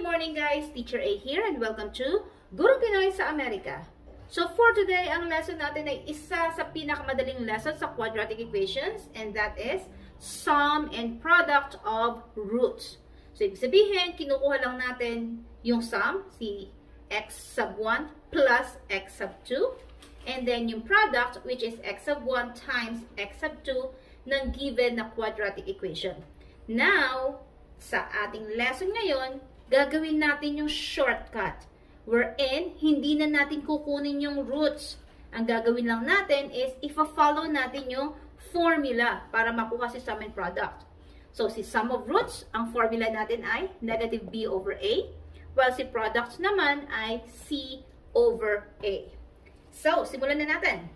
morning guys! Teacher A here and welcome to Gurong Pinoy sa Amerika. So for today, ang lesson natin ay isa sa pinakamadaling lesson sa quadratic equations and that is sum and product of roots. So ibig sabihin, kinukuha lang natin yung sum, si x sub 1 plus x sub 2 and then yung product which is x sub 1 times x sub 2 ng given na quadratic equation. Now, sa ating lesson ngayon, gagawin natin yung shortcut. Wherein, hindi na natin kukunin yung roots. Ang gagawin lang natin is, ifa-follow natin yung formula para makuha si sum and product. So, si sum of roots, ang formula natin ay negative b over a, while si product naman ay c over a. So, simulan na natin.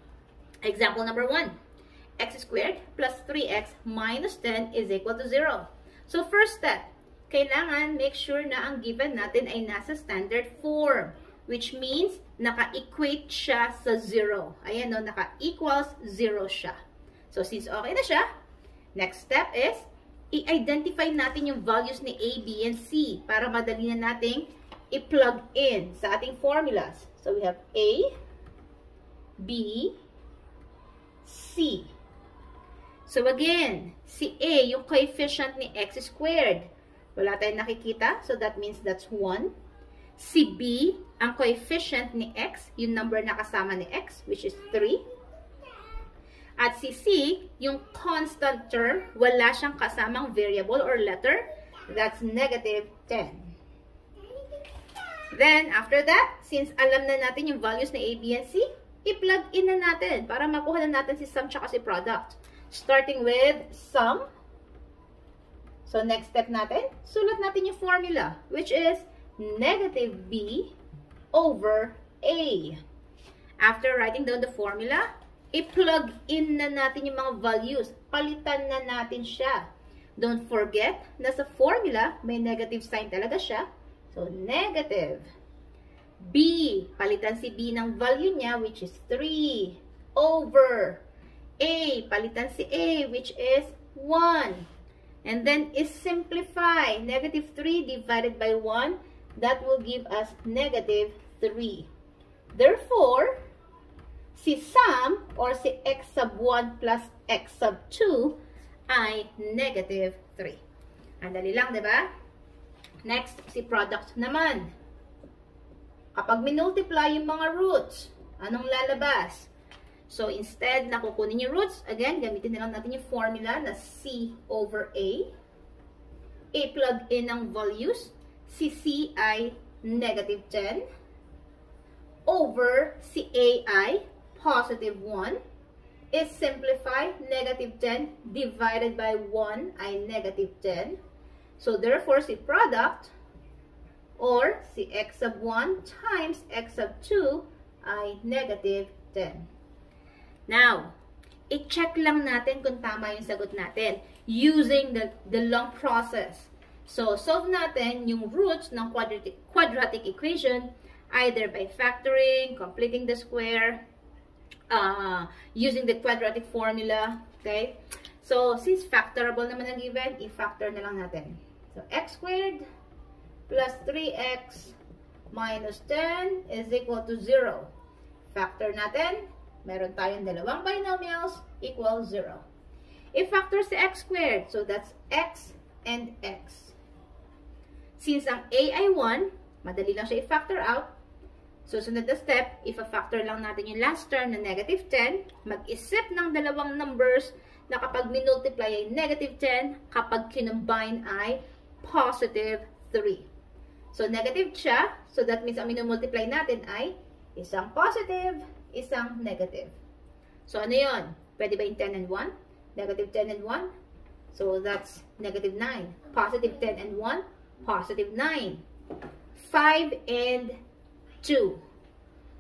Example number 1. X squared plus 3x minus 10 is equal to 0. So, first step, kailangan make sure na ang given natin ay nasa standard form, which means naka-equate siya sa 0. Ayan o, naka-equals 0 siya. So, since okay na siya, next step is, i-identify natin yung values ni A, B, and C para madali na nating i-plug in sa ating formulas. So, we have A, B, C. So, again, si A, yung coefficient ni x squared, wala tayong nakikita, so that means that's 1. Si B, ang coefficient ni x, yung number na kasama ni x, which is 3. At si C, yung constant term, wala siyang kasamang variable or letter, that's negative 10. Then, after that, since alam na natin yung values ni A, B, and C, i-plug in na natin para makuha na natin si sum tsaka si product. Starting with sum. So, next step natin, sulat natin yung formula, which is negative b over a. After writing down the formula, i-plug in na natin yung mga values. Palitan na natin siya. Don't forget na sa formula, may negative sign talaga siya. So, negative b. Palitan si b ng value niya, which is 3. Over a. Palitan si a, which is 1. And then is simplify. Negative 3 divided by 1, that will give us negative 3. Therefore, si sum or si x sub 1 plus x sub 2 ay negative 3. Ang dali lang, diba? Next, si product naman. Kapag minultiply yung mga roots, anong lalabas? So, instead na kukunin yung roots, again, gamitin na lang natin yung formula na C over A. I-plug in ang values. Si C ay negative 10. Over si A ay positive 1. Is simplify, negative 10 divided by 1 ay negative 10. So, therefore, si product or si x sub 1 times x sub 2 ay negative 10. Now, i-check lang natin kung tama yung sagot natin using the long process. So, solve natin yung roots ng quadratic equation either by factoring, completing the square, using the quadratic formula. Okay? So, since factorable naman ang given, i-factor na lang natin. So, x squared plus 3x minus 10 is equal to 0. Factor natin. Meron tayong dalawang binomials equals 0. I-factor si x squared. So, that's x and x. Since ang a ay 1, madali lang siya i-factor out. So, sunod na step, i-factor lang natin yung last term na negative 10. Mag-isip ng dalawang numbers na kapag minultiply ay negative 10, kapag kinumbine ay positive 3. So, negative siya. So, that means ang minumultiply natin ay isang positive, isang negative. So, ano yun? Pwede ba yung 10 and 1? Negative 10 and 1? So, that's negative 9. Positive 10 and 1? Positive 9. 5 and 2.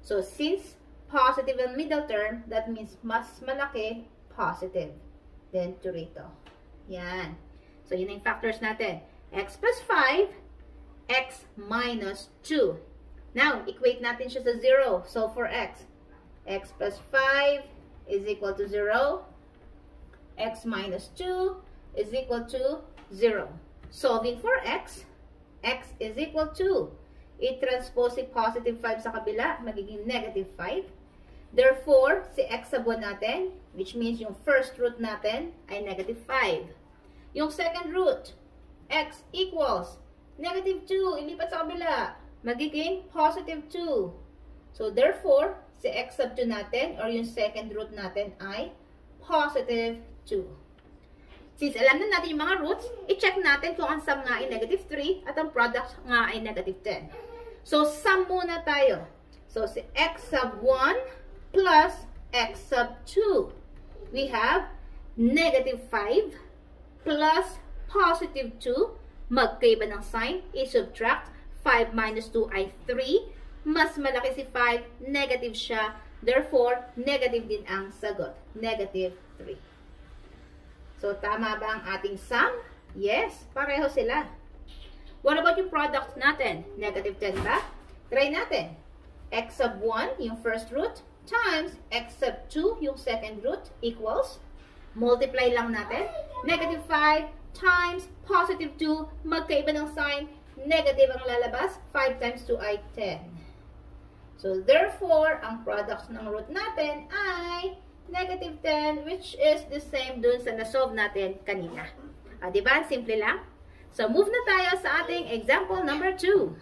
So, since positive ang middle term, that means mas malaki, positive. Then, 2 rito. Yan. So, yun yung factors natin. X plus 5, x minus 2. Now, equate natin siya sa 0. So, for x plus 5 is equal to 0. X minus 2 is equal to 0. Solving for x, x is equal to, i-transpose si positive 5 sa kabila, magiging negative 5. Therefore, si x sub 1 natin, which means yung first root natin ay negative 5. Yung second root, x equals negative 2, ilipat sa kabila, magiging positive 2. So, therefore, si x sub 2 natin, or yung second root natin ay positive 2. Since alam na natin yung mga roots, i-check natin kung ang sum nga ay negative 3 at ang product nga ay negative 10. So, sum muna tayo. So, si x sub 1 plus x sub 2. We have negative 5 plus positive 2. Magkaiba ng sign, i-subtract. 5 minus 2 ay 3. Mas malaki si 5, negative siya. Therefore, negative din ang sagot. Negative 3. So, tama ba ang ating sum? Yes, pareho sila. What about yung product natin? Negative 10 ba? Try natin. X sub 1, yung first root, times x sub 2, yung second root, equals. Multiply lang natin. Negative 5 times positive 2, magkaiba ng sign, negative ang lalabas. 5 times 2 ay 10. So, therefore, ang product ng root natin ay negative 10, which is the same dun sa nasolve natin kanina. Diba? Simple lang. So, move na tayo sa ating example number 2.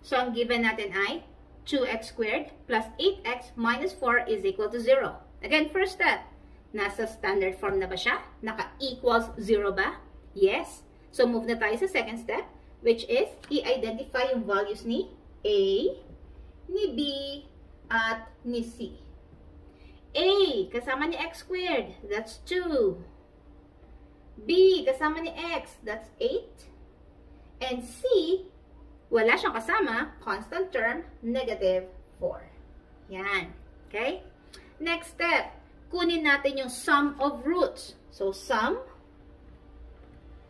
So, ang given natin ay 2x squared plus 8x minus 4 is equal to 0. Again, first step. Nasa standard form na ba siya? Naka-equals 0 ba? Yes. So, move na tayo sa second step, which is i-identify yung values ni A, ni B, at ni C. A, kasama ni x squared, that's 2. B, kasama ni x, that's 8. And C, wala siyang kasama, constant term, negative 4. Yan. Okay? Next step, kunin natin yung sum of roots. So, sum,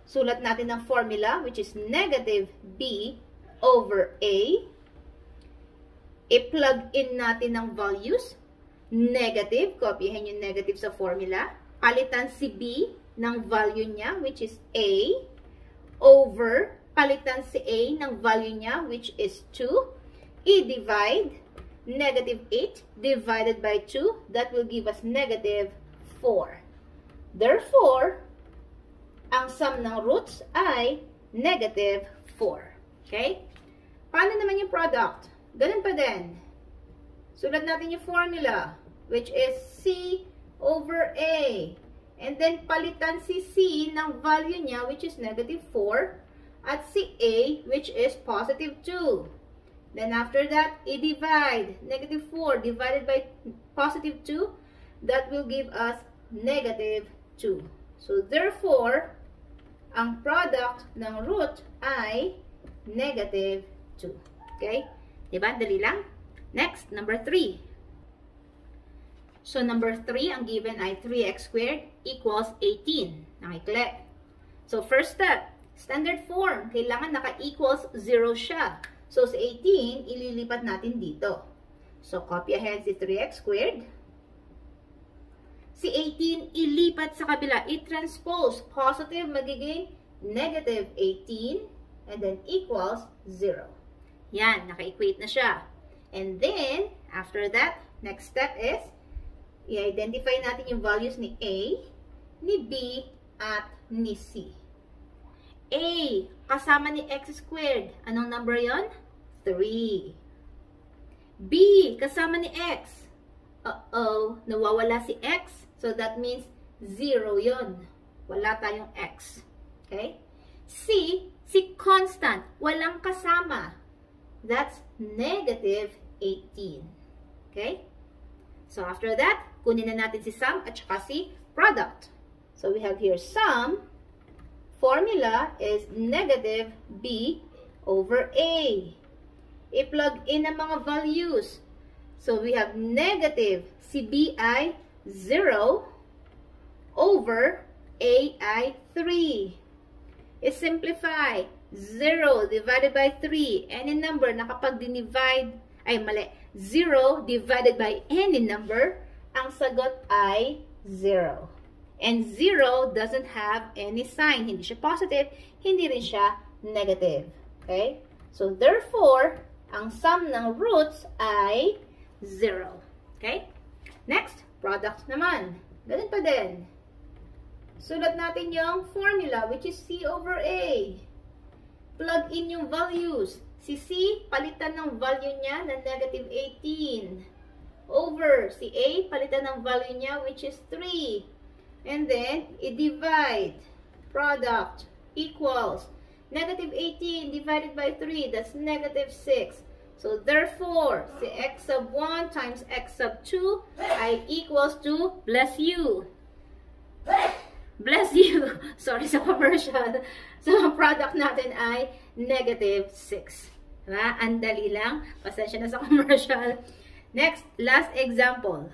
sulat natin ng formula, which is negative B over A. I-plug in natin ng values. Negative, copyhin yung negative sa formula. Palitan si B ng value niya, which is A, over, palitan si A ng value niya, which is 2. I-divide, negative 8 divided by 2, that will give us negative 4. Therefore, ang sum ng roots ay negative 4. Okay? Paano naman yung product? Ganun pa din. Sulat natin yung formula, which is C over A. And then, palitan si C ng value niya, which is negative 4. At si A, which is positive 2. Then, after that, i-divide. Negative 4 divided by positive 2. That will give us negative 2. So, therefore, ang product ng root ay negative 2. Okay? Diba? Dali lang. Next, number 3. So, number 3, ang given ay 3x squared equals 18. Nakiklik. So, first step, standard form. Kailangan naka-equals 0 siya. So, sa 18, ililipat natin dito. So, copy ahead si 3x squared. Si 18, ilipat sa kabila. I-transpose. Positive magiging negative 18 and then equals 0. Yan, naka-equate na siya. And then, after that, next step is i-identify natin yung values ni A, ni B, at ni C. A, kasama ni x squared. Anong number yon? 3. B, kasama ni x. Uh-oh, nawawala si x. So, that means 0 yon. Wala tayong x. Okay? C, si constant. Walang kasama. That's negative 18. Okay? So, after that, kunin na natin si sum at saka si product. So, we have here sum. Formula is negative B over A. I-plug in ang mga values. So, we have negative si B ay 0 over A ay 3. I-simplify. 0 divided by 3. Any number na kapag dinivide, ay mali. 0 divided by any number, ang sagot ay 0. And 0 doesn't have any sign. Hindi siya positive, hindi rin siya negative. Okay? So, therefore, ang sum ng roots ay 0. Okay? Next, product naman. Ganun pa din. Sulat natin yung formula, which is C over A. Plug in yung values. Si C, palitan ng value niya na negative 18. Over si A, palitan ng value niya, which is 3. And then, i-divide. Product equals negative 18 divided by 3. That's negative 6. So, therefore, si x sub 1 times x sub 2 ay equals to, bless you. Bless you. Sorry sa commercial. So, ang product natin ay negative 6. Diba? Andali lang. Pasensya na sa commercial. Next, last example.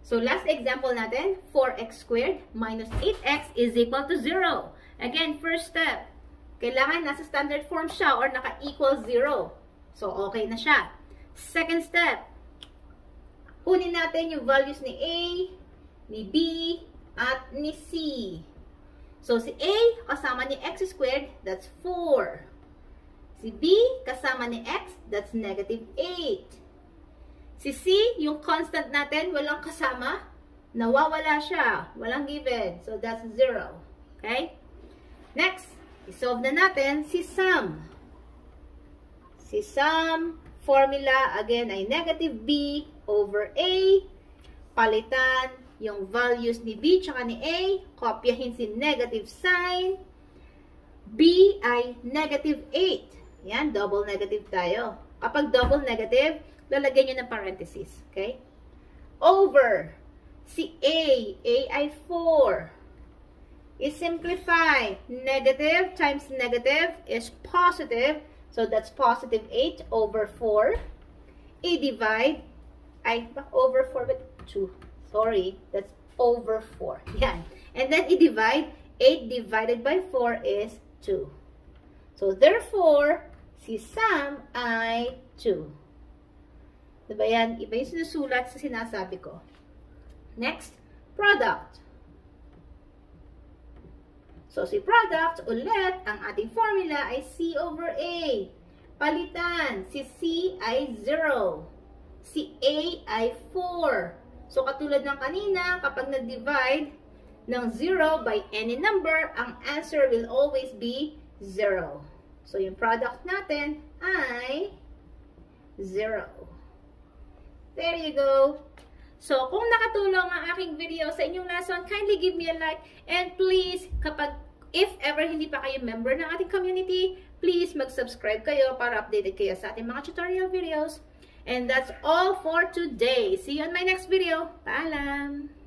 So, last example natin, 4x squared minus 8x is equal to 0. Again, first step. Kailangan nasa standard form siya or naka-equal 0. So, okay na siya. Second step, kunin natin yung values ni A, ni B, at ni C. So, si A, kasama ni x squared, that's 4. Si B, kasama ni x, that's negative 8. Si C, yung constant natin, walang kasama, nawawala siya, walang given. So, that's 0. Okay? Next, isolve na natin si sum. Si sum, formula, again, ay negative B over A. Palitan yung values ni B tsaka ni A. Kopyahin si negative sign. B ay negative 8. Yan, double negative tayo. Kapag double negative, lalagyan nyo ng parenthesis. Okay? Over. Si A. A ay 4. I-simplify. Negative times negative is positive. So, that's positive 8 over 4. I-divide. Ay, over 4 but 2. Sorry. That's over 4. Yan. And then, i-divide. 8 divided by 4 is 2. So, therefore, si sum ay 2. Diba yan? Iba yung sinusulat sa sinasabi ko. Next, product. So, si product, ulit, ang ating formula ay C over A. Palitan, si C ay 0. Si A ay 4. So, katulad ng kanina, kapag nag-divide ng 0 by any number, ang answer will always be 0. So, yung product natin ay 0. There you go. So, kung nakatulong ang aking video sa inyong lesson, kindly give me a like. And please, if ever hindi pa kayo member ng ating community, please mag-subscribe kayo para updated kayo sa ating mga tutorial videos. And that's all for today. See you on my next video. Paalam!